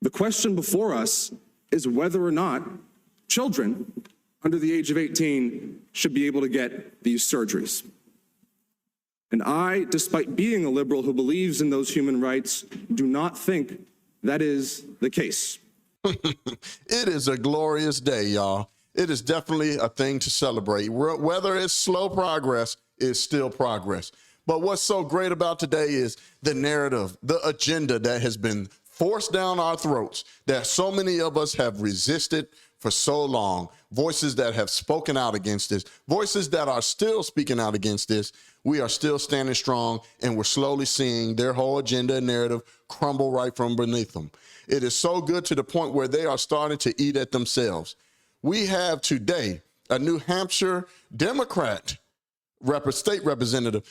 The question before us is whether or not children under the age of 18 should be able to get these surgeries. And I, despite being a liberal who believes in those human rights, do not think that is the case. It is a glorious day, y'all. It is definitely a thing to celebrate. Whether it's slow progress, it's still progress. But what's so great about today is the narrative, the agenda that has been forced down our throats, that so many of us have resisted for so long, voices that have spoken out against this, voices that are still speaking out against this. We are still standing strong, and we're slowly seeing their whole agenda and narrative crumble right from beneath them. It is so good to the point where they are starting to eat at themselves. We have today a New Hampshire Democrat state representative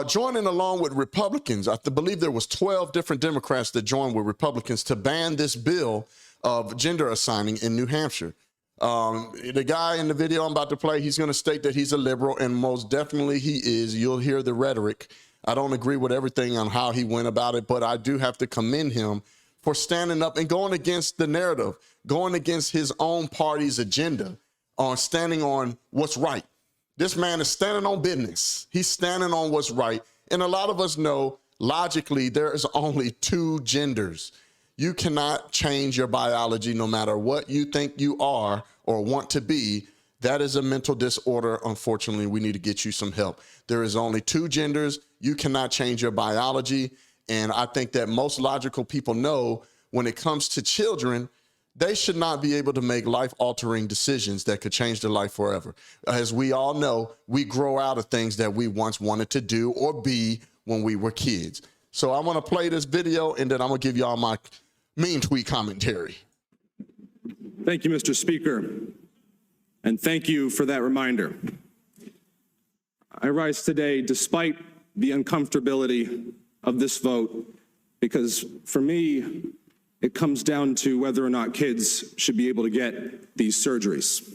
joining along with Republicans. I believe there was 12 different Democrats that joined with Republicans to ban this bill of gender assigning in New Hampshire. The guy in the video I'm about to play, he's going to state that he's a liberal, and most definitely he is. You'll hear the rhetoric. I don't agree with everything on how he went about it, but I do have to commend him for standing up and going against the narrative, going against his own party's agenda, on standing on what's right. This man is standing on business. He's standing on what's right. And a lot of us know logically there is only two genders. You cannot change your biology no matter what you think you are or want to be. That is a mental disorder. Unfortunately, we need to get you some help. There is only two genders. You cannot change your biology. And I think that most logical people know when it comes to children, they should not be able to make life-altering decisions that could change their life forever. As we all know, we grow out of things that we once wanted to do or be when we were kids. So I want to play this video, and then I'm going to give y'all my mean tweet commentary. Thank you, Mr. Speaker, and thank you for that reminder. I rise today despite the uncomfortability of this vote, because for me, it comes down to whether or not kids should be able to get these surgeries.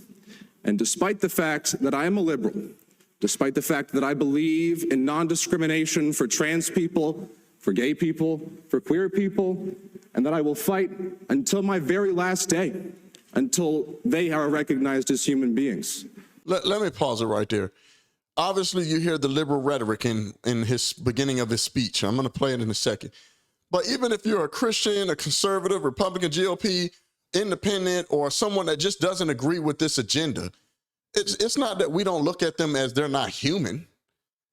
And despite the fact that I am a liberal, despite the fact that I believe in non-discrimination for trans people, for gay people, for queer people, and that I will fight until my very last day, until they are recognized as human beings. Let me pause it right there. Obviously, you hear the liberal rhetoric in his beginning of his speech. I'm going to play it in a second. But even if you're a Christian, a conservative, Republican, GOP, independent, or someone that just doesn't agree with this agenda, it's not that we don't look at them as they're not human.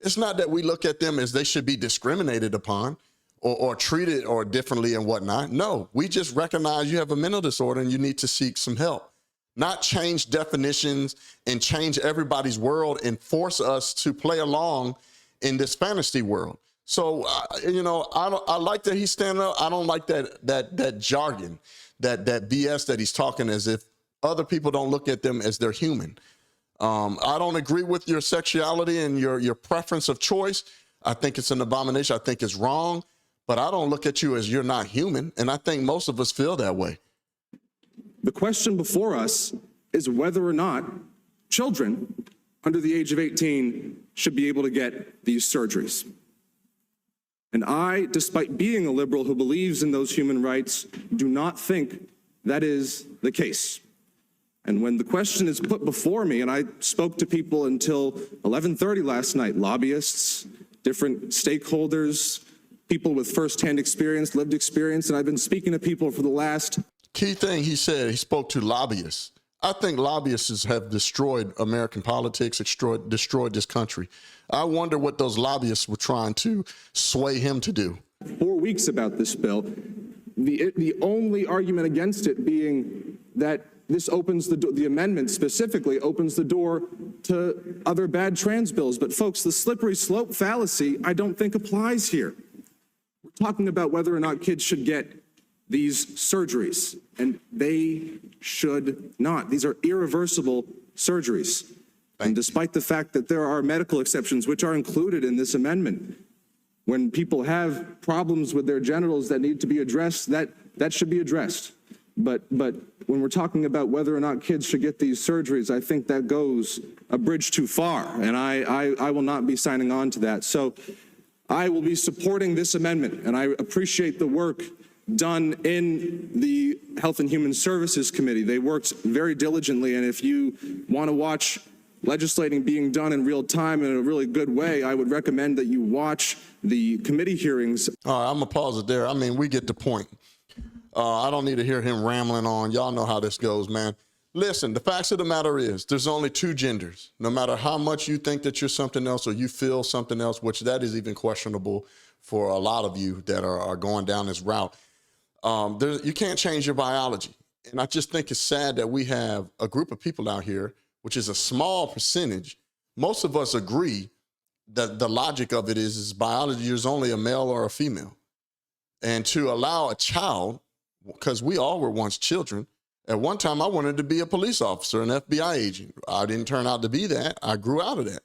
It's not that we look at them as they should be discriminated upon or treated or differently and whatnot. No, we just recognize you have a mental disorder and you need to seek some help. Not change definitions and change everybody's world and force us to play along in this fantasy world. So, you know, I like that he's standing up. I don't like that jargon, that BS that he's talking as if other people don't look at them as they're human. I don't agree with your sexuality and your preference of choice. I think it's an abomination. I think it's wrong, but I don't look at you as you're not human. And I think most of us feel that way. The question before us is whether or not children under the age of 18 should be able to get these surgeries. And I, despite being a liberal who believes in those human rights, do not think that is the case. And when the question is put before me, and I spoke to people until 11:30 last night, lobbyists, different stakeholders, people with firsthand experience, lived experience, and I've been speaking to people for the last... Key thing he said, he spoke to lobbyists. I think lobbyists have destroyed American politics, destroyed this country. I wonder what those lobbyists were trying to sway him to do. 4 weeks about this bill, the only argument against it being that this opens the amendment specifically opens the door to other bad trans bills. But folks, the slippery slope fallacy I don't think applies here. We're talking about whether or not kids should get these surgeries, and they should not. These are irreversible surgeries. And despite the fact that there are medical exceptions, which are included in this amendment, when people have problems with their genitals that need to be addressed, that should be addressed. But when we're talking about whether or not kids should get these surgeries, I think that goes a bridge too far, and I will not be signing on to that. So I will be supporting this amendment, and I appreciate the work done in the Health and Human Services Committee. They worked very diligently, and if you want to watch legislating being done in real time in a really good way, I would recommend that you watch the committee hearings. All right, I'm going to pause it there. I mean, we get the point. I don't need to hear him rambling on. Y'all know how this goes, man. Listen, the facts of the matter is there's only two genders. No matter how much you think that you're something else or you feel something else, which that is even questionable for a lot of you that are going down this route, you can't change your biology. And I just think it's sad that we have a group of people out here, which is a small percentage. Most of us agree that the logic of it is biology is only a male or a female. And to allow a child, because we all were once children. At one time, I wanted to be a police officer, an FBI agent. I didn't turn out to be that. I grew out of that,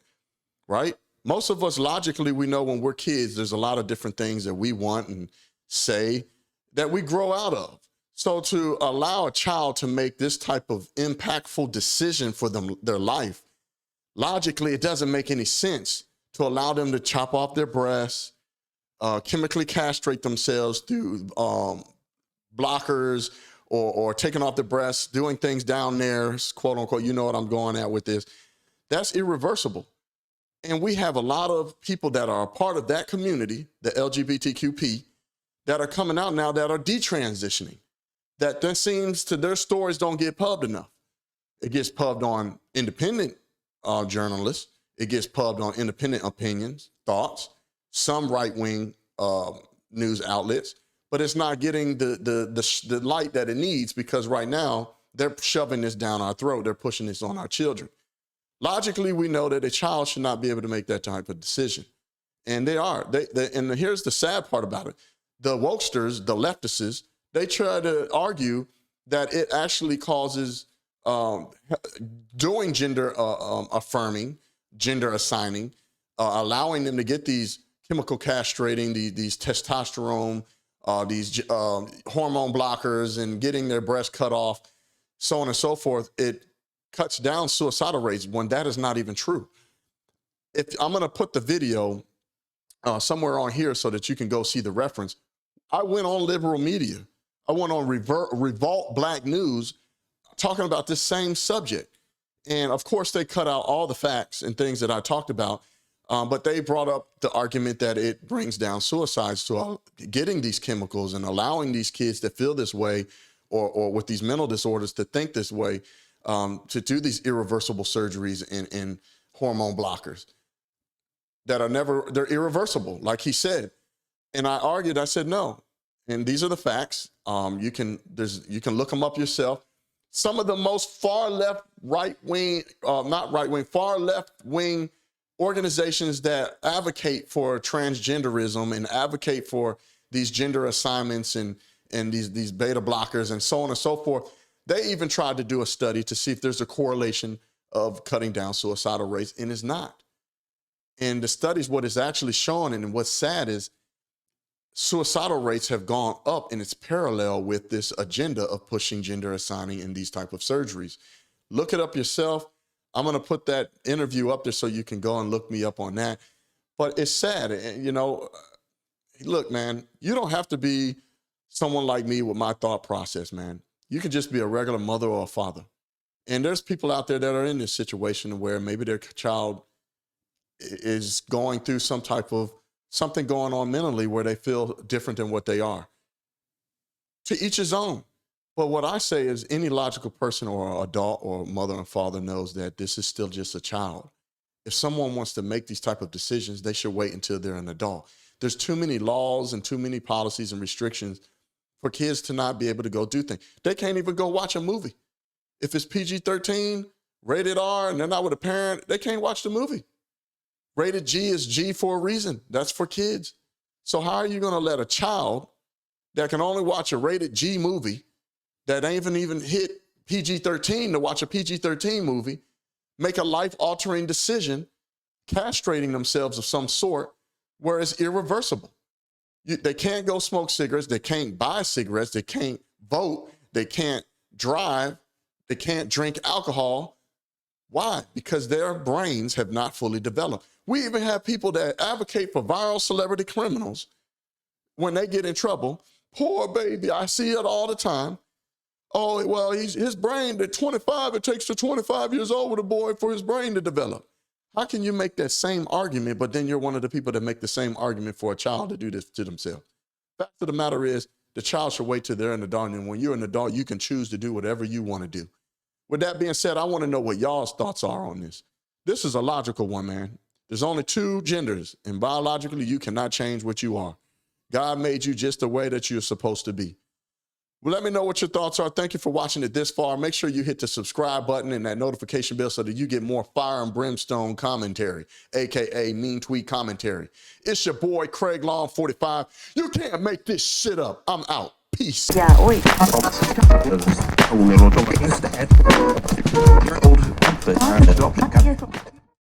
right? Most of us, logically, we know when we're kids, there's a lot of different things that we want and say that we grow out of. So to allow a child to make this type of impactful decision for their life, logically, it doesn't make any sense to allow them to chop off their breasts, chemically castrate themselves through blockers, or taking off the breasts, doing things down there, quote unquote, you know what I'm going at with this. That's irreversible. And we have a lot of people that are a part of that community, the LGBTQP, that are coming out now that are detransitioning. That seems to their stories don't get pubbed enough. It gets pubbed on independent journalists. It gets pubbed on independent opinions, thoughts, some right-wing news outlets. But it's not getting the light that it needs because right now they're shoving this down our throat. They're pushing this on our children. Logically, we know that a child should not be able to make that type of decision. And they are. And here's the sad part about it. The wokesters, the leftists, they try to argue that it actually causes doing gender affirming, gender assigning, allowing them to get these chemical castrating, these testosterone, these hormone blockers and getting their breast cut off, so on and so forth. It cuts down suicidal rates when that is not even true. If I'm going to put the video somewhere on here so that you can go see the reference. I went on liberal media. I went on Revolt Black News talking about this same subject. And of course, they cut out all the facts and things that I talked about. But they brought up the argument that it brings down suicides to getting these chemicals and allowing these kids that feel this way or with these mental disorders to think this way, to do these irreversible surgeries and hormone blockers that they're irreversible, like he said. And I argued, I said, no. And these are the facts. You can look them up yourself. Some of the most far left wing organizations that advocate for transgenderism and advocate for these gender assignments and these beta blockers and so on and so forth, they even tried to do a study to see if there's a correlation of cutting down suicidal rates, and it's not. And the studies, what it's actually showing, and what's sad is suicidal rates have gone up, and it's parallel with this agenda of pushing gender assigning and these type of surgeries. Look it up yourself. I'm going to put that interview up there so you can go and look me up on that. But it's sad. You know, look, man, you don't have to be someone like me with my thought process, man. You can just be a regular mother or a father. And there's people out there that are in this situation where maybe their child is going through some type of something going on mentally where they feel different than what they are. To each his own. But what I say is any logical person or adult or mother and father knows that this is still just a child. If someone wants to make these type of decisions, they should wait until they're an adult. There's too many laws and too many policies and restrictions for kids to not be able to go do things. They can't even go watch a movie. If it's PG-13, rated R, and they're not with a parent, they can't watch the movie. Rated G is G for a reason. That's for kids. So how are you going to let a child that can only watch a rated G movie that ain't even hit PG-13 to watch a PG-13 movie make a life-altering decision, castrating themselves of some sort, where it's irreversible? They can't go smoke cigarettes. They can't buy cigarettes. They can't vote. They can't drive. They can't drink alcohol. Why? Because their brains have not fully developed. We even have people that advocate for viral celebrity criminals. When they get in trouble, Poor baby. I see it all the time. Oh, well, his brain at 25, it takes to 25 years old with a boy for his brain to develop. How can you make that same argument, but then you're one of the people that make the same argument for a child to do this to themselves? Fact of the matter is, the child should wait till they're an adult, and when you're an adult, you can choose to do whatever you want to do. With that being said, I want to know what y'all's thoughts are on this. This is a logical one, man. There's only two genders, and biologically, you cannot change what you are. God made you just the way that you're supposed to be. Well, let me know what your thoughts are. Thank you for watching it this far. Make sure you hit the subscribe button and that notification bell so that you get more fire and brimstone commentary, AKA mean tweet commentary. It's your boy, Craig Long 45. You can't make this shit up. I'm out. Peace. Ja, oj. Old